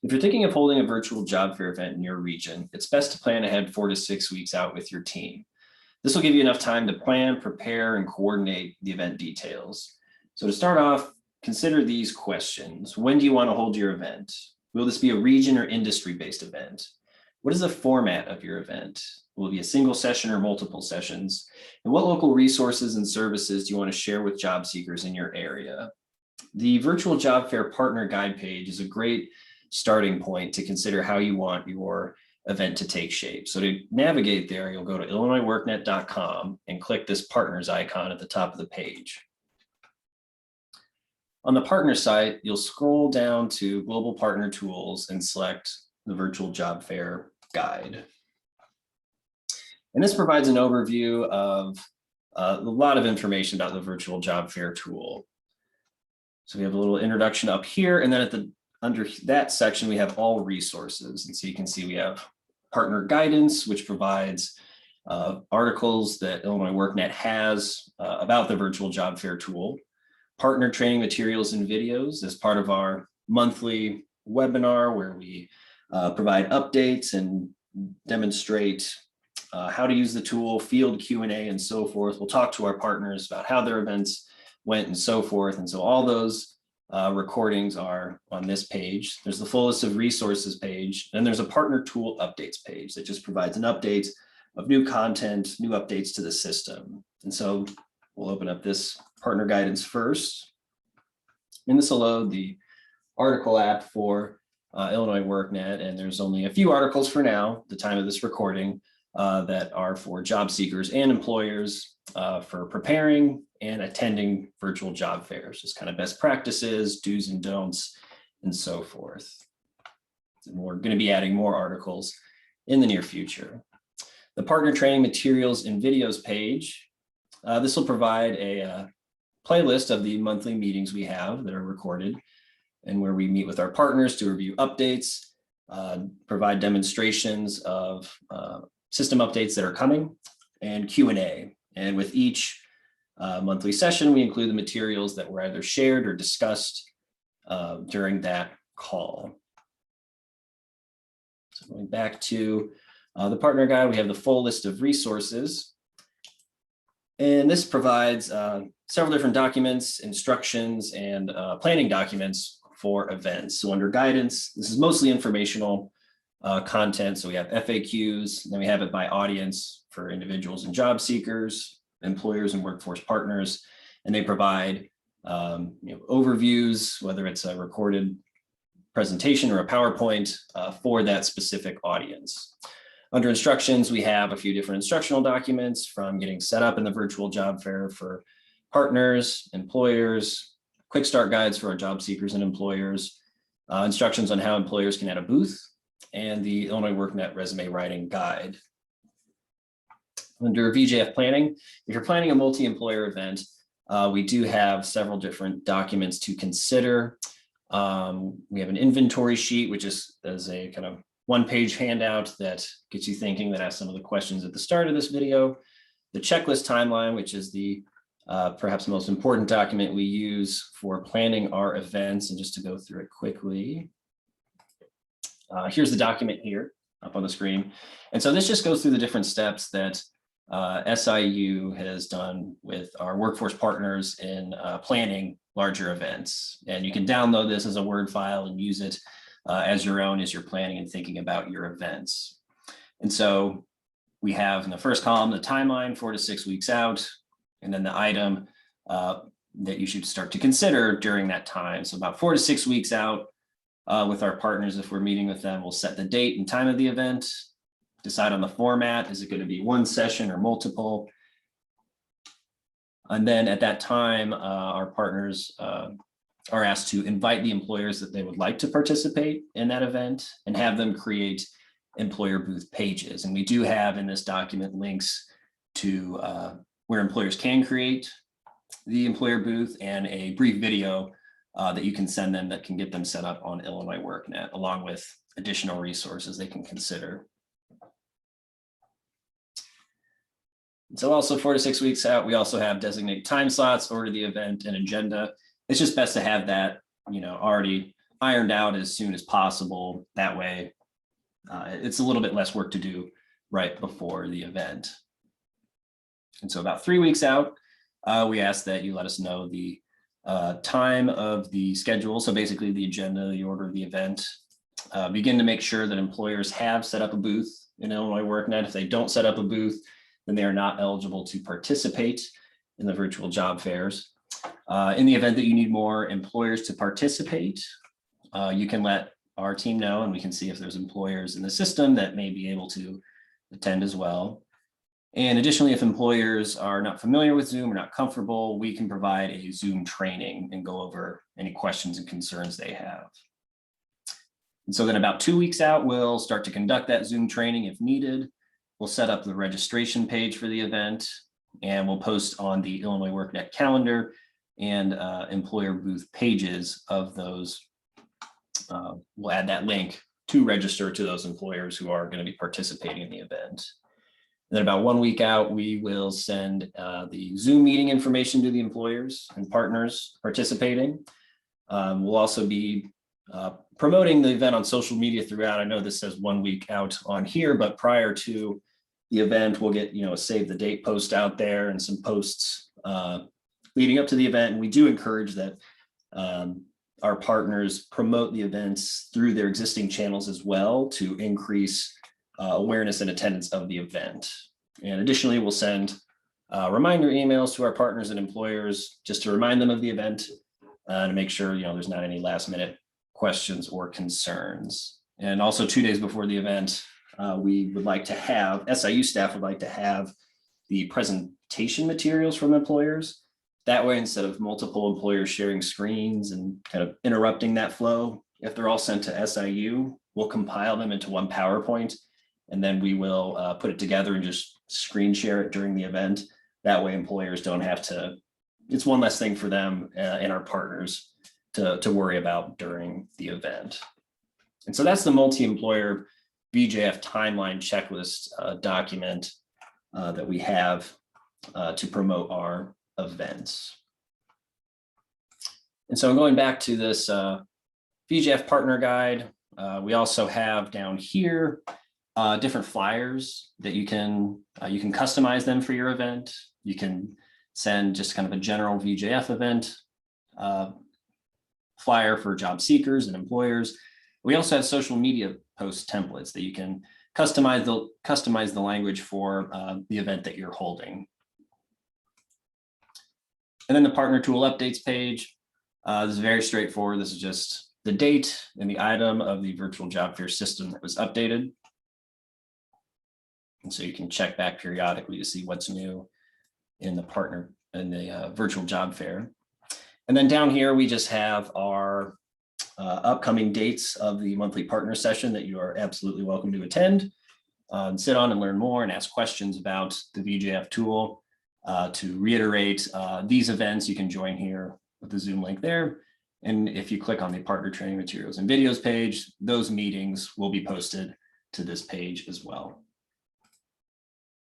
If you're thinking of holding a virtual job fair event in your region, it's best to plan ahead 4 to 6 weeks out with your team. This will give you enough time to plan, prepare, and coordinate the event details. So to start off, consider these questions. When do you want to hold your event? Will this be a region or industry-based event? What is the format of your event? Will it be a single session or multiple sessions? And what local resources and services do you want to share with job seekers in your area? The Virtual Job Fair Partner Guide page is a great starting point to consider how you want your event to take shape. So to navigate there, you'll go to illinoisworknet.com and click this partners icon at the top of the page. On the partner site, you'll scroll down to Global Partner Tools and select the Virtual Job Fair Guide. And this provides an overview of a lot of information about the Virtual Job Fair tool. So we have a little introduction up here, and then under that section, we have all resources. And so you can see we have partner guidance, which provides articles that Illinois WorkNet has about the Virtual Job Fair tool, partner training materials and videos as part of our monthly webinar where we provide updates and demonstrate how to use the tool, field Q&A, and so forth. We'll talk to our partners about how their events went and so forth. And so all those recordings are on this page. There's the full list of resources page. Then there's a partner tool updates page that just provides an update of new content, new updates to the system. And so we'll open up this partner guidance first. And this will load the article app for Illinois WorkNet. And there's only a few articles for now, the time of this recording, that are for job seekers and employers for preparing and attending virtual job fairs, just kind of best practices, do's and don'ts, and so forth. And we're going to be adding more articles in the near future. The partner training materials and videos page, this will provide a playlist of the monthly meetings we have that are recorded and where we meet with our partners to review updates, provide demonstrations of system updates that are coming, and Q&A. And with each monthly session, we include the materials that were either shared or discussed during that call. So going back to the partner guide, we have the full list of resources. And this provides several different documents, instructions, and planning documents for events. So under guidance, this is mostly informational content. So we have FAQs, and then we have it by audience for individuals and job seekers, employers and workforce partners, and they provide overviews, whether it's a recorded presentation or a PowerPoint for that specific audience. Under instructions, we have a few different instructional documents from getting set up in the virtual job fair for partners, employers, quick start guides for our job seekers and employers, instructions on how employers can add a booth, and the Illinois WorkNet resume writing guide. Under VJF planning, if you're planning a multi-employer event, we do have several different documents to consider. We have an inventory sheet, which is a kind of one-page handout that gets you thinking, that asks some of the questions at the start of this video. The checklist timeline, which is the perhaps most important document we use for planning our events. And just to go through it quickly, here's the document here up on the screen. And so this just goes through the different steps that SIU has done with our workforce partners in planning larger events. And you can download this as a Word file and use it as your own as you're planning and thinking about your events. And so we have in the first column the timeline 4 to 6 weeks out, and then the item that you should start to consider during that time. So about 4 to 6 weeks out with our partners, if we're meeting with them, we'll set the date and time of the event, decide on the format. Is it going to be one session or multiple? And then at that time, our partners are asked to invite the employers that they would like to participate in that event and have them create employer booth pages. And we do have in this document links to where employers can create the employer booth and a brief video that you can send them that can get them set up on Illinois WorkNet, along with additional resources they can consider. So also 4 to 6 weeks out, we also have designated time slots, order the event, and agenda. It's just best to have that, already ironed out as soon as possible. That way, it's a little bit less work to do right before the event. And so about 3 weeks out, we ask that you let us know the time of the schedule. So basically the agenda, the order of the event. Begin to make sure that employers have set up a booth in Illinois WorkNet. If they don't set up a booth, then they are not eligible to participate in the virtual job fairs. In the event that you need more employers to participate, you can let our team know, and we can see if there's employers in the system that may be able to attend as well. And additionally, if employers are not familiar with Zoom or not comfortable, we can provide a Zoom training and go over any questions and concerns they have. And so then about 2 weeks out, we'll start to conduct that Zoom training if needed. We'll set up the registration page for the event, and we'll post on the Illinois WorkNet calendar and employer booth pages of those. We'll add that link to register to those employers who are going to be participating in the event. And then about 1 week out, we will send the Zoom meeting information to the employers and partners participating. We'll also be promoting the event on social media throughout. I know this says 1 week out on here, but prior to the event, we'll get a save the date post out there and some posts leading up to the event. And we do encourage that our partners promote the events through their existing channels as well to increase awareness and attendance of the event. And additionally, we'll send reminder emails to our partners and employers just to remind them of the event to make sure there's not any last minute questions or concerns. And also 2 days before the event, we would like to have, SIU staff would like to have the presentation materials from employers. That way, instead of multiple employers sharing screens and kind of interrupting that flow, if they're all sent to SIU, we'll compile them into one PowerPoint, and then we will put it together and just screen share it during the event. That way employers don't have to, it's one less thing for them and our partners to worry about during the event. And so that's the multi-employer VJF timeline checklist document that we have to promote our events. And so going back to this VJF partner guide, we also have down here different flyers that you can customize them for your event. You can send just kind of a general VJF event flyer for job seekers and employers. We also have social media post templates that you can customize the language for the event that you're holding. And then the partner tool updates page. This is very straightforward. This is just the date and the item of the virtual job fair system that was updated. And so you can check back periodically to see what's new in the partner in the virtual job fair. And then down here, we just have our upcoming dates of the monthly partner session that you are absolutely welcome to attend, and sit on and learn more and ask questions about the VJF tool. To reiterate, these events, you can join here with the Zoom link there. And if you click on the partner training materials and videos page, those meetings will be posted to this page as well.